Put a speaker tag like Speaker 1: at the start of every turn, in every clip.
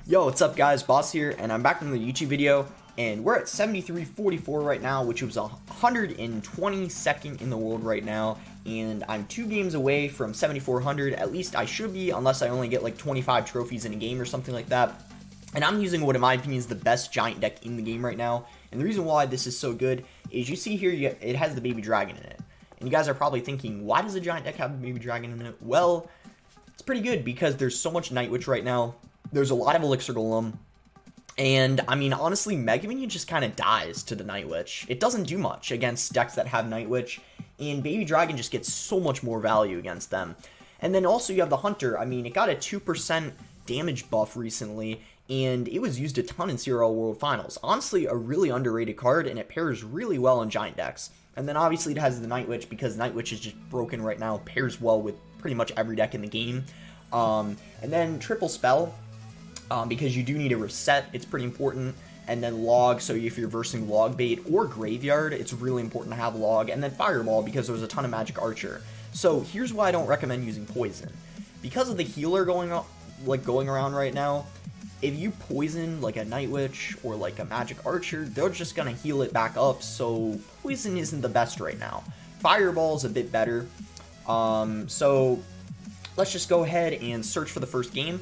Speaker 1: Yo, what's up guys, Boss here, and I'm back from the YouTube video, and we're at 7344 right now, which was 122nd in the world right now, and I'm 2 games away from 7400, at least I should be, unless I only get like 25 trophies in a game or something like that. And I'm using what in my opinion is the best giant deck in the game right now, and the reason why this is so good is you see here, it has the baby dragon in it. And you guys are probably thinking, why does a giant deck have a baby dragon in it? Well, it's pretty good because there's so much Night Witch right now. There's a lot of Elixir Golem, and I mean, honestly, Mega Minion just kind of dies to the Night Witch. It doesn't do much against decks that have Night Witch, and Baby Dragon just gets so much more value against them. And then also you have the Hunter. I mean, it got a 2% damage buff recently, and it was used a ton in CRL World Finals. Honestly, a really underrated card, and it pairs really well in Giant decks. And then obviously it has the Night Witch, because Night Witch is just broken right now, pairs well with pretty much every deck in the game. And then Triple Spell. Because you do need a reset, it's pretty important, and then log, so if you're versing log bait or graveyard, it's really important to have log, and then fireball because there's a ton of magic archer. So here's why I don't recommend using poison. Because of the healer going around right now, if you poison like a Night Witch or like a magic archer, they're just gonna heal it back up, so poison isn't the best right now. Fireball is a bit better. So let's just go ahead and search for the first game.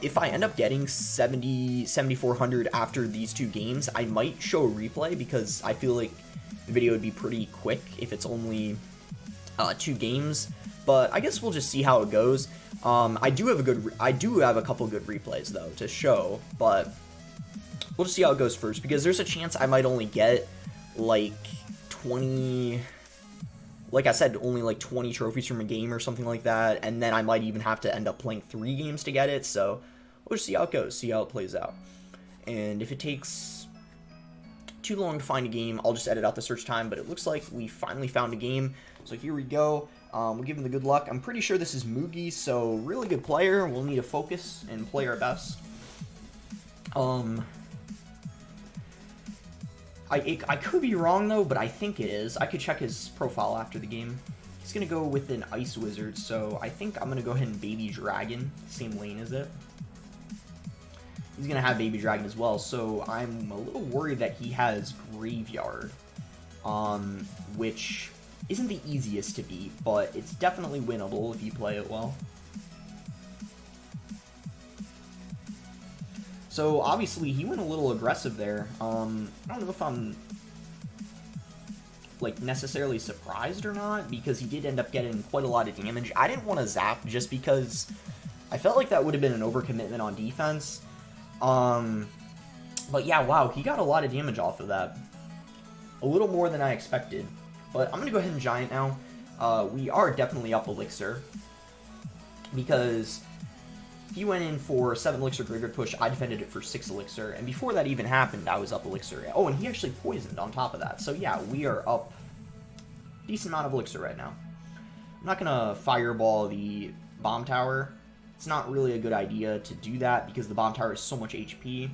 Speaker 1: If I end up getting 7,400 after these 2 games, I might show a replay because I feel like the video would be pretty quick if it's only 2 games. But I guess we'll just see how it goes. I do have a couple good replays though to show, but we'll just see how it goes first because there's a chance I might only get like 20. Like I said, only like 20 trophies from a game or something like that, and then I might even have to end up playing 3 games to get it, so we'll just see how it goes, see how it plays out. And if it takes too long to find a game, I'll just edit out the search time, but it looks like we finally found a game, so here we go. We'll give him the good luck. I'm pretty sure this is Mugi, so really good player. We'll need to focus and play our best. I could be wrong though, but I think it is. I could check his profile after the game. He's gonna go with an Ice Wizard, so I think I'm gonna go ahead and Baby Dragon. Same lane as it. He's gonna have Baby Dragon as well, so I'm a little worried that he has Graveyard, which isn't the easiest to beat, but it's definitely winnable if you play it well. So, obviously, he went a little aggressive there. I don't know if I'm, like, necessarily surprised or not, because he did end up getting quite a lot of damage. I didn't want to zap just because I felt like that would have been an overcommitment on defense. But yeah, wow, he got a lot of damage off of that. A little more than I expected. But I'm going to go ahead and Giant now. We are definitely up Elixir, because he went in for 7 Elixir Graveyard Push, I defended it for 6 Elixir, and before that even happened, I was up Elixir. Oh, and he actually poisoned on top of that, so yeah, we are up a decent amount of Elixir right now. I'm not going to Fireball the Bomb Tower. It's not really a good idea to do that, because the Bomb Tower is so much HP.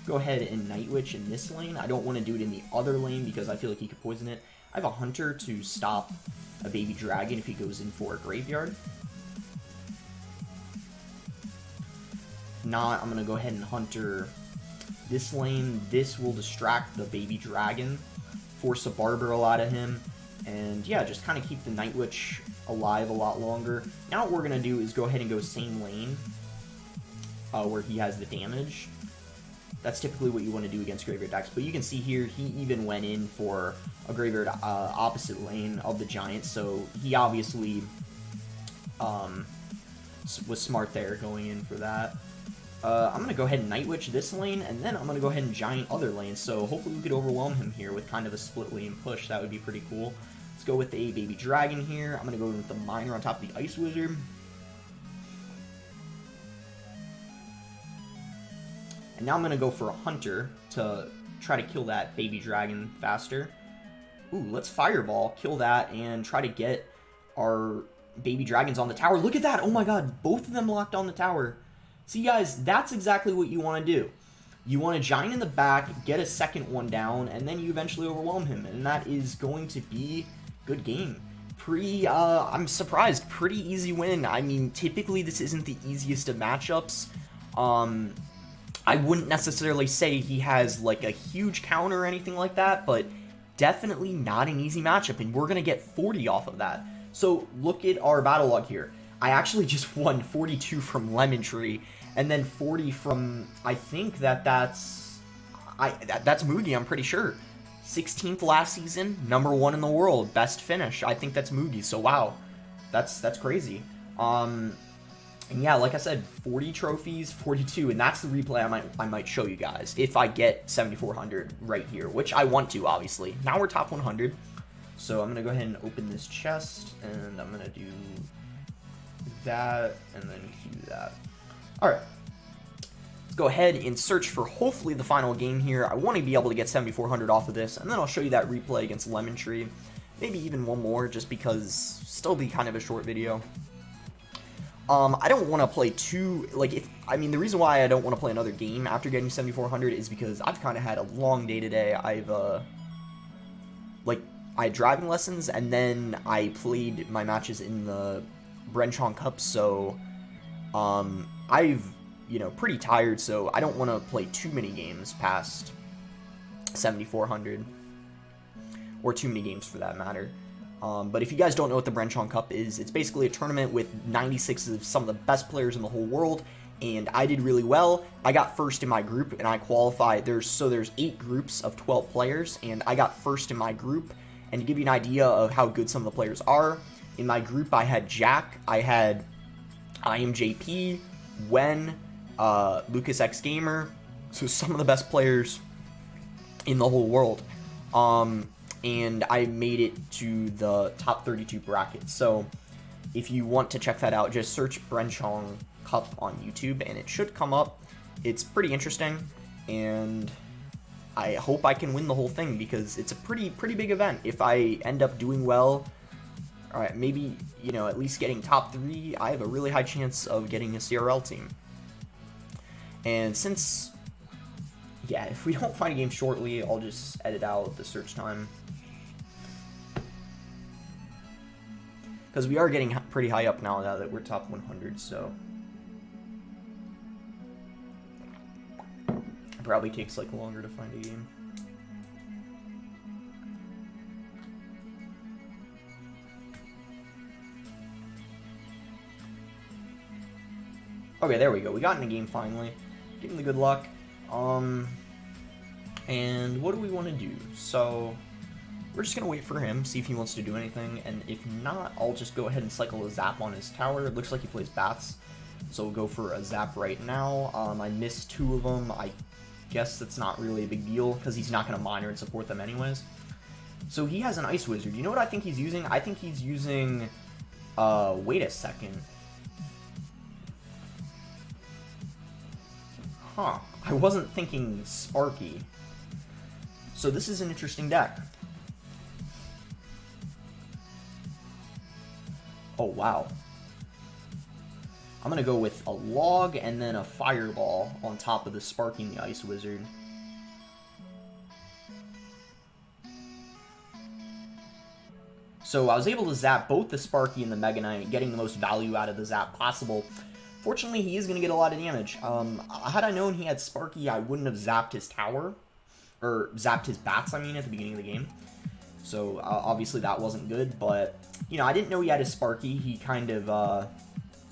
Speaker 1: Go ahead and Night Witch in this lane. I don't want to do it in the other lane because I feel like he could poison it. I have a Hunter to stop a Baby Dragon if he goes in for a Graveyard. If not, I'm going to go ahead and Hunter this lane. This will distract the Baby Dragon, force a Barbarrel out of him, and yeah, just kind of keep the Night Witch alive a lot longer. Now what we're going to do is go ahead and go same lane where he has the damage. That's typically what you want to do against Graveyard decks. But you can see here, he even went in for a Graveyard opposite lane of the Giant. So he obviously was smart there going in for that. I'm going to go ahead and Night Witch this lane. And then I'm going to go ahead and Giant other lane. So hopefully we could overwhelm him here with kind of a split lane push. That would be pretty cool. Let's go with a Baby Dragon here. I'm going to go with the Miner on top of the Ice Wizard. And now I'm going to go for a Hunter to try to kill that Baby Dragon faster. Ooh, let's Fireball, kill that, and try to get our Baby Dragons on the tower. Look at that! Oh my god, both of them locked on the tower. See guys, that's exactly what you want to do. You want a giant in the back, get a second one down, and then you eventually overwhelm him, and that is going to be good game. I'm surprised, pretty easy win. I mean, typically this isn't the easiest of matchups. I wouldn't necessarily say he has like a huge counter or anything like that, but definitely not an easy matchup, and we're going to get 40 off of that. So look at our battle log here. I actually just won 42 from Lemon Tree, and then 40 from, I think that's Moogie, I'm pretty sure. 16th last season, #1 in the world, best finish. I think that's Moogie, so wow. That's crazy. And yeah, like I said, 40 trophies, 42, and that's the replay I might show you guys if I get 7,400 right here, which I want to, obviously. Now we're top 100, so I'm going to go ahead and open this chest, and I'm going to do that, and then do that. Alright, let's go ahead and search for hopefully the final game here. I want to be able to get 7,400 off of this, and then I'll show you that replay against Lemon Tree. Maybe even one more, just because still be kind of a short video. I don't want to play too, like, the reason why I don't want to play another game after getting 7,400 is because I've kind of had a long day today. I had driving lessons, and then I played my matches in the Brenchon Cup, so, pretty tired, so I don't want to play too many games past 7,400, or too many games for that matter. But if you guys don't know what the Brenchon Cup is, it's basically a tournament with 96 of some of the best players in the whole world, and I did really well. I got first in my group, and I qualified. There's 8 groups of 12 players, and I got first in my group. And to give you an idea of how good some of the players are, in my group I had Jack, I had IMJP, Wen, Lucas X Gamer, so some of the best players in the whole world. And I made it to the top 32 bracket. So if you want to check that out, just search Brenchon Cup on YouTube, and it should come up. It's pretty interesting, and I hope I can win the whole thing, because it's a pretty big event. If I end up doing well, all right, maybe, at least getting top 3, I have a really high chance of getting a CRL team. And since, yeah, if we don't find a game shortly, I'll just edit out the search time. Because we are getting pretty high up now that we're top 100, so it probably takes like longer to find a game. Okay, there we go. We got in the game finally. Give him the good luck. And what do we want to do? So we're just going to wait for him, see if he wants to do anything, and if not, I'll just go ahead and cycle a zap on his tower. It looks like he plays bats, so we'll go for a zap right now. I missed 2 of them. I guess that's not really a big deal, because he's not going to miner and support them anyways. So he has an Ice Wizard. You know what I think he's using? I think he's using, wait a second. Huh, I wasn't thinking Sparky. So this is an interesting deck. Oh, wow. I'm going to go with a log and then a fireball on top of the Sparky and the Ice Wizard. So I was able to zap both the Sparky and the Mega Knight, getting the most value out of the zap possible. Fortunately, he is going to get a lot of damage. Had I known he had Sparky, I wouldn't have zapped his tower. Or zapped his bats, I mean, at the beginning of the game. So obviously that wasn't good, but I didn't know he had his Sparky. He kind of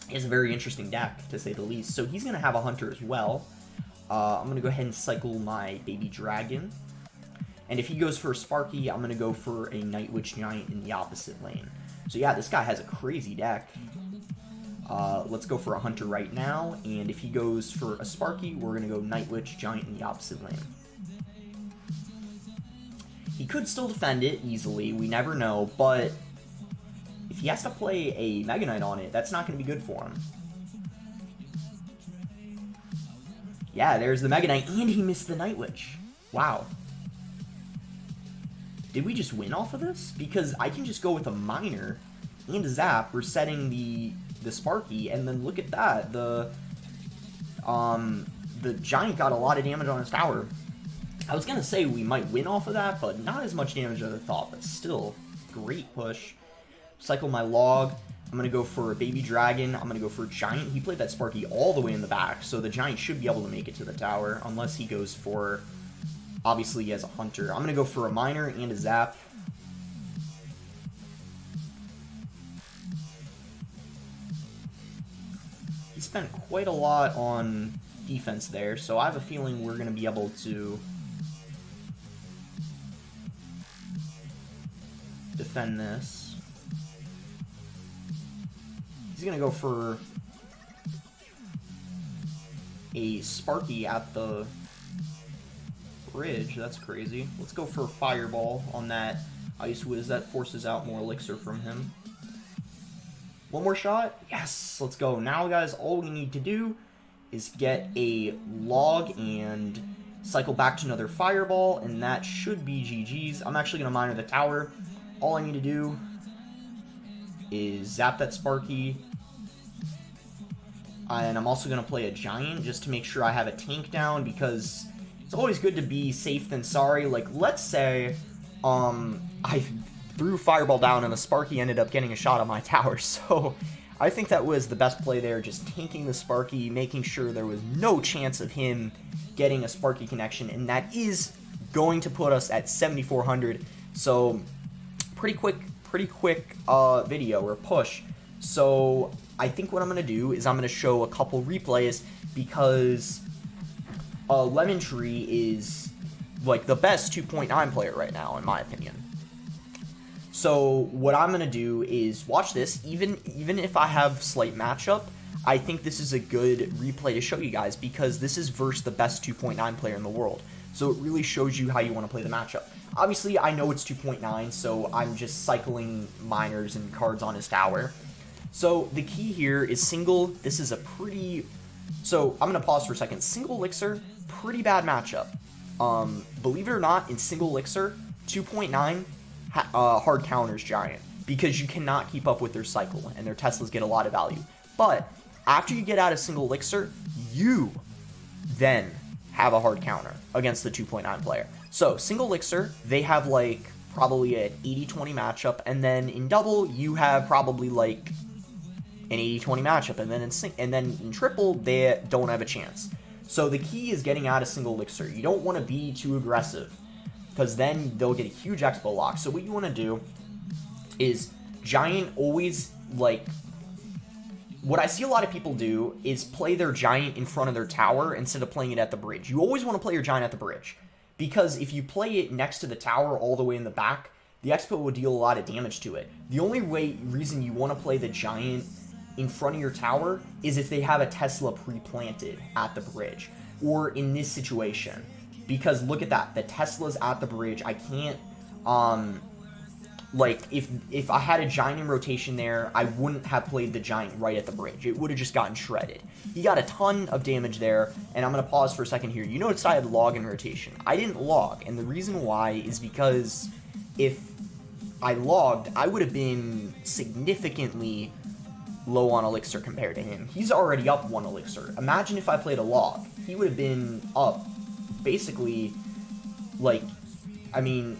Speaker 1: is a very interesting deck, to say the least. So he's going to have a Hunter as well. I'm going to go ahead and cycle my Baby Dragon. And if he goes for a Sparky, I'm going to go for a Night Witch Giant in the opposite lane. So yeah, this guy has a crazy deck. Let's go for a Hunter right now. And if he goes for a Sparky, we're going to go Night Witch Giant in the opposite lane. He could still defend it easily, we never know, but if he has to play a Mega Knight on it, that's not going to be good for him. Yeah, there's the Mega Knight, and he missed the Night Witch. Wow. Did we just win off of this? Because I can just go with a Miner and a Zap, resetting the Sparky, and then look at that, the the giant got a lot of damage on his tower. I was going to say we might win off of that, but not as much damage as I thought, but still, great push. Cycle my log. I'm going to go for a baby dragon. I'm going to go for a giant. He played that Sparky all the way in the back, so the giant should be able to make it to the tower, unless he goes for, obviously he has a hunter. I'm going to go for a miner and a zap. He spent quite a lot on defense there, so I have a feeling we're going to be able to defend this. He's going to go for a Sparky at the bridge. That's crazy. Let's go for a Fireball on that Ice Whiz. That forces out more elixir from him. One more shot. Yes, let's go. Now, guys, all we need to do is get a log and cycle back to another Fireball, and that should be GG's. I'm actually going to miner the tower. All I need to do is zap that Sparky, and I'm also going to play a giant just to make sure I have a tank down, because it's always good to be safe than sorry. Like, let's say I threw Fireball down and the Sparky ended up getting a shot on my tower, so I think that was the best play there, just tanking the Sparky, making sure there was no chance of him getting a Sparky connection, and that is going to put us at 7,400, so pretty quick video or push. So I think what I'm going to do is I'm going to show a couple replays, because Lemon Tree is like the best 2.9 player right now, in my opinion. So what I'm going to do is watch this. Even if I have slight matchup, I think this is a good replay to show you guys, because this is versus the best 2.9 player in the world. So it really shows you how you want to play the matchup. Obviously, I know it's 2.9, so I'm just cycling miners and cards on his tower. So the key here is single. This is a pretty... So I'm going to pause for a second. Single elixir, pretty bad matchup. Believe it or not, in single elixir, 2.9 hard counters giant, because you cannot keep up with their cycle, and their Teslas get a lot of value. But after you get out of single elixir, you then have a hard counter against the 2.9 player. So single elixir, they have like probably an 80-20 matchup, and then in double you have probably like an 80-20 matchup, and then in triple they don't have a chance. So the key is getting out of single elixir. You don't want to be too aggressive, because then they'll get a huge expo lock. So what you want to do is giant always, like, what I see a lot of people do is play their giant in front of their tower instead of playing it at the bridge. You always want to play your giant at the bridge, because if you play it next to the tower all the way in the back, the expo will deal a lot of damage to it. The only reason you want to play the giant in front of your tower is if they have a Tesla pre-planted at the bridge, or in this situation. Because look at that, the Tesla's at the bridge. I can't, like, if I had a giant in rotation there, I wouldn't have played the giant right at the bridge. It would have just gotten shredded. He got a ton of damage there, and I'm going to pause for a second here. You notice I had log in rotation. I didn't log, and the reason why is because if I logged, I would have been significantly low on elixir compared to him. He's already up 1 elixir. Imagine if I played a log. He would have been up basically, like, I mean,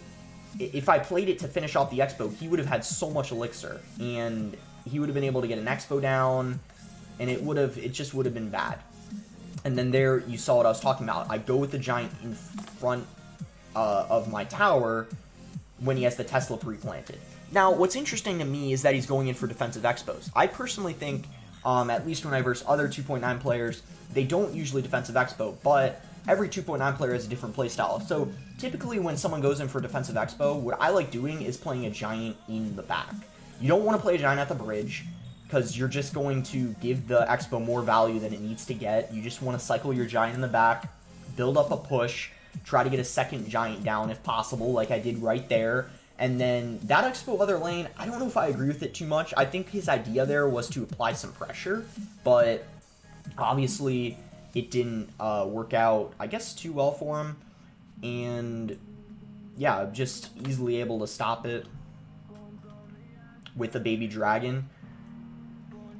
Speaker 1: if I played it to finish off the expo, he would have had so much elixir, and he would have been able to get an expo down, and it just would have been bad. And then there, you saw what I was talking about. I go with the giant in front of my tower when he has the Tesla pre-planted. Now, what's interesting to me is that he's going in for defensive expos. I personally think, at least when I verse other 2.9 players, they don't usually defensive expo, but every 2.9 player has a different playstyle. So typically when someone goes in for defensive expo, what I like doing is playing a giant in the back. You don't want to play a giant at the bridge, because you're just going to give the expo more value than it needs to get. You just want to cycle your giant in the back, build up a push, try to get a second giant down if possible, like I did right there. And then that expo other lane, I don't know if I agree with it too much. I think his idea there was to apply some pressure, but obviously it didn't work out, I guess, too well for him. And yeah, just easily able to stop it with the baby dragon.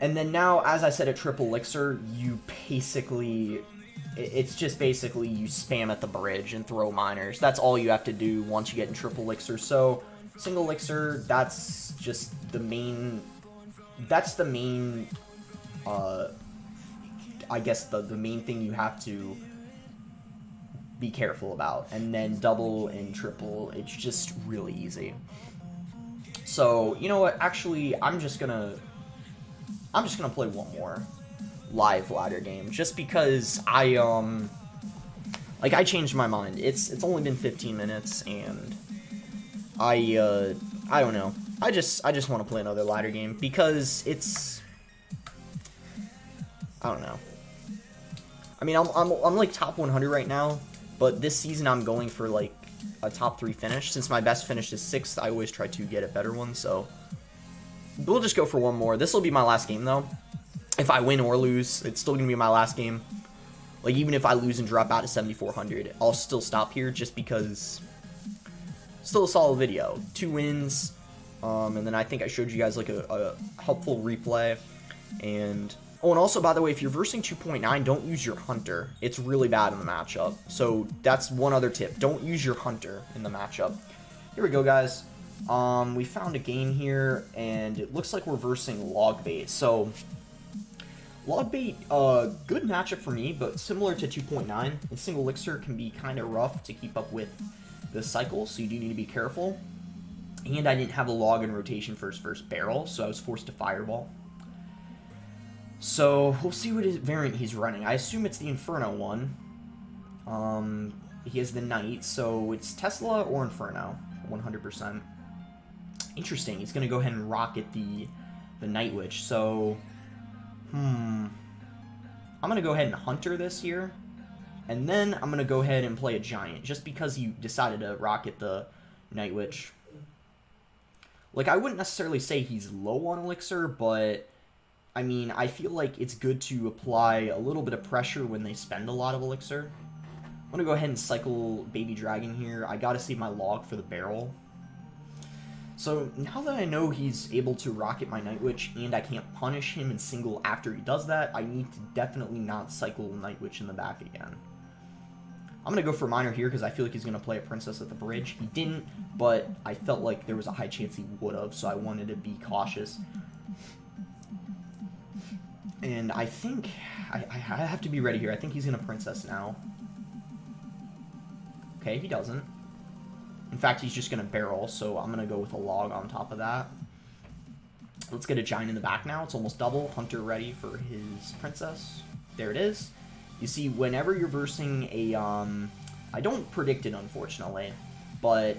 Speaker 1: And then now, as I said, at triple elixir, you basically, It's just basically you spam at the bridge and throw miners. That's all you have to do once you get in triple elixir. So single elixir, that's just the main. That's the main. I guess the main thing you have to be careful about. And then double and triple, it's just really easy. So you know what? Actually, I'm just gonna play one more live ladder game, just because I changed my mind. It's only been 15 minutes, and I don't know. I just want to play another ladder game because it's, I don't know. I mean, I'm like top 100 right now, but this season I'm going for like a top 3 finish. Since my best finish is 6th, I always try to get a better one. So we'll just go for one more. This will be my last game though. If I win or lose, it's still going to be my last game. Like, even if I lose and drop out to 7,400, I'll still stop here just because still a solid video. 2 wins, and then I think I showed you guys, like, a helpful replay. And, oh, and also, by the way, if you're versing 2.9, don't use your Hunter. It's really bad in the matchup. So, that's one other tip. Don't use your Hunter in the matchup. Here we go, guys. We found a game here, and it looks like we're versing Logbait. So Logbait, good matchup for me, but similar to 2.9, and single elixir can be kind of rough to keep up with the cycle, so you do need to be careful. And I didn't have a log in rotation for his first barrel, so I was forced to fireball. So we'll see what variant he's running. I assume it's the Inferno one. He has the Knight, so it's Tesla or Inferno, 100%. Interesting. He's gonna go ahead and rocket the Night Witch. So I'm gonna go ahead and Hunter this here, and then I'm gonna go ahead and play a Giant, just because he decided to rocket the Night Witch. Like, I wouldn't necessarily say he's low on elixir, but I mean, I feel like it's good to apply a little bit of pressure when they spend a lot of elixir. I'm gonna go ahead and cycle Baby Dragon here. I gotta save my log for the barrel. So now that I know he's able to rocket my Night Witch and I can't punish him in single after he does that, I need to definitely not cycle Night Witch in the back again. I'm going to go for Miner here because I feel like he's going to play a Princess at the bridge. He didn't, but I felt like there was a high chance he would have, so I wanted to be cautious. And I think I have to be ready here. I think he's going to Princess now. Okay, he doesn't. In fact, he's just going to barrel, so I'm going to go with a log on top of that. Let's get a Giant in the back now. It's almost double. Hunter ready for his Princess. There it is. You see, whenever you're versing a, I don't predict it, unfortunately, but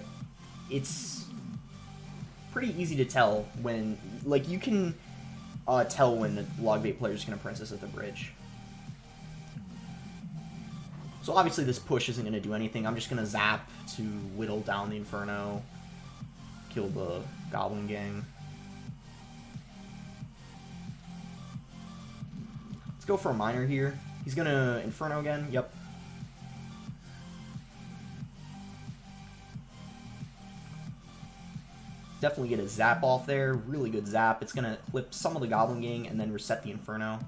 Speaker 1: it's pretty easy to tell when, like, you can tell when the Logbait player is going to Princess at the bridge. So obviously this push isn't going to do anything. I'm just going to zap to whittle down the Inferno, kill the Goblin Gang. Let's go for a Miner here. He's going to Inferno again. Yep. Definitely get a zap off there. Really good zap. It's going to clip some of the Goblin Gang and then reset the Inferno.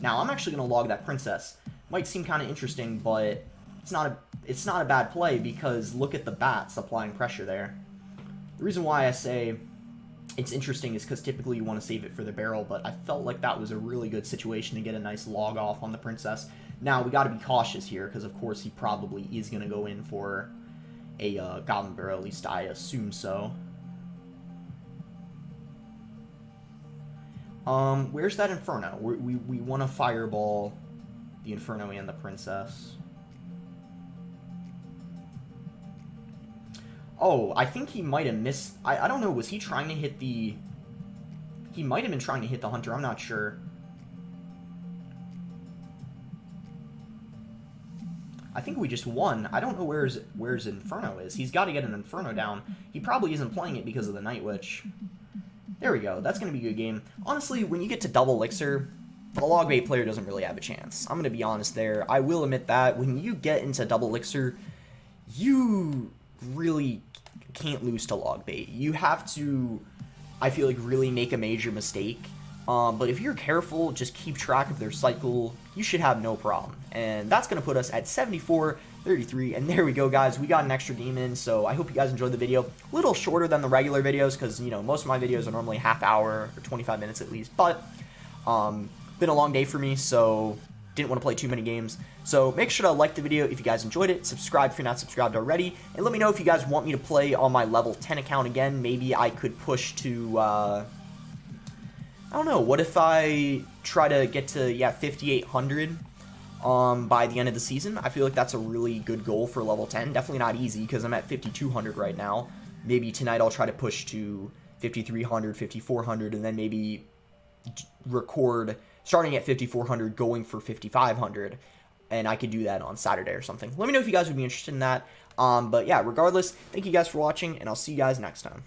Speaker 1: Now I'm actually going to log that Princess. Might seem kind of interesting, but it's not a bad play because look at the bats applying pressure there. The reason why I say it's interesting is because typically you want to save it for the barrel, but I felt like that was a really good situation to get a nice log off on the Princess. Now we got to be cautious here because of course he probably is going to go in for a Goblin Barrel, at least I assume so. Where's that Inferno? We want to fireball the Inferno and the Princess. Oh, I think he might have missed. I don't know. Was he trying to hit the... He might have been trying to hit the Hunter. I'm not sure. I think we just won. I don't know where his Inferno is. He's got to get an Inferno down. He probably isn't playing it because of the Night Witch. There we go. That's going to be a good game. Honestly, when you get to double elixir, the Logbait player doesn't really have a chance. I'm going to be honest there. I will admit that. When you get into double elixir, you really can't lose to Logbait. You have to, I feel like, really make a major mistake But if you're careful, just keep track of their cycle, you should have no problem. And that's going to put us at 74-33. And there we go, guys. We got an extra game in, so I hope you guys enjoyed the video. A little shorter than the regular videos because, you know, most of my videos are normally half hour or 25 minutes at least. But been a long day for me, so didn't want to play too many games. So make sure to like the video if you guys enjoyed it, subscribe if you're not subscribed already, and let me know if you guys want me to play on my level 10 account again. Maybe I could push to, I don't know, what if I try to get to, 5,800 by the end of the season? I feel like that's a really good goal for level 10. Definitely not easy because I'm at 5,200 right now. Maybe tonight I'll try to push to 5,300, 5,400, and then maybe record starting at 5,400 going for 5,500, and I could do that on Saturday or something. Let me know if you guys would be interested in that. But yeah, regardless, thank you guys for watching, and I'll see you guys next time.